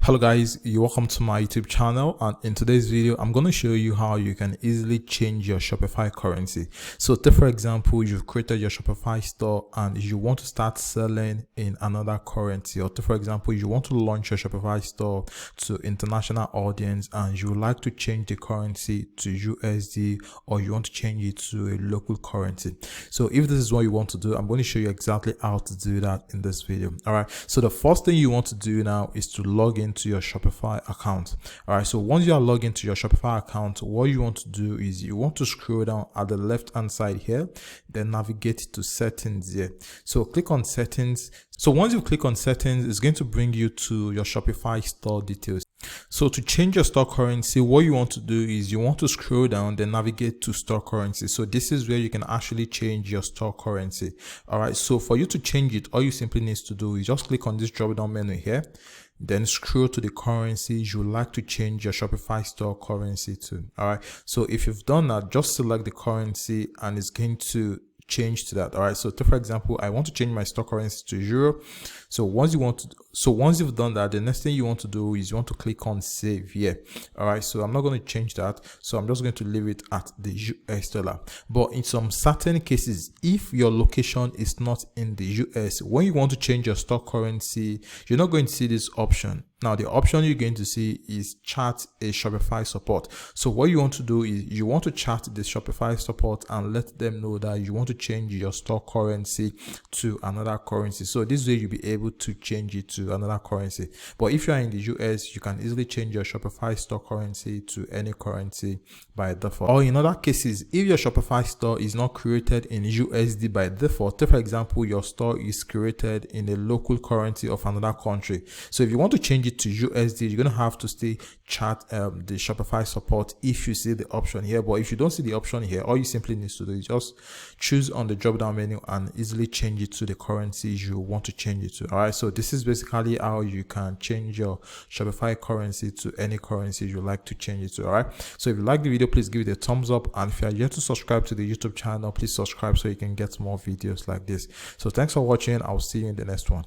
Hello guys, you're welcome to my YouTube channel, and in today's video I'm going to show you how you can easily change your Shopify currency. So take for example, you've created your Shopify store and you want to start selling in another currency, or take for example, you want to launch your Shopify store to international audience and you would like to change the currency to USD, or you want to change it to a local currency. So if this is what you want to do, I'm going to show you exactly how to do that in this video. All right, so the first thing you want to do now is to log into your Shopify account. All right, so once you are logged into your Shopify account, what you want to do is you want to scroll down at the left hand side here, then navigate to settings here. So click on settings. So once you click on settings, it's going to bring you to your Shopify store details. So to change your store currency, what you want to do is you want to scroll down, then navigate to store currency. So this is where you can actually change your store currency. All right, so for you to change it, all you simply need to do is just click on this drop down menu here, then scroll to the currencies you would like to change your Shopify store currency to. All right, so if you've done that, just select the currency and it's going to change to that. All right, so for example, I want to change my store currency to euro. So once you've done that, the next thing you want to do is you want to click on save here. All right, so I'm not going to change that, so I'm just going to leave it at the US dollar. But in some certain cases, if your location is not in the US, when you want to change your store currency, you're not going to see this option. Now, the option you're going to see is chat a Shopify support. So what you want to do is you want to chat the Shopify support and let them know that you want to change your store currency to another currency. So this way you'll be able to change it to another currency. But if you are in the US, you can easily change your Shopify store currency to any currency by default. Or in other cases, if your Shopify store is not created in USD by default, for example, your store is created in a local currency of another country. So if you want to change it to USD, you're going to have to stay chat the Shopify support if you see the option here. But if you don't see the option here, all you simply need to do is just choose on the drop down menu and easily change it to the currency you want to change it to. All right, so this is basically how you can change your Shopify currency to any currency you like to change it to. All right, so if you like the video, please give it a thumbs up, and if you are yet to subscribe to the YouTube channel, please subscribe so you can get more videos like this. So thanks for watching. I'll see you in the next one.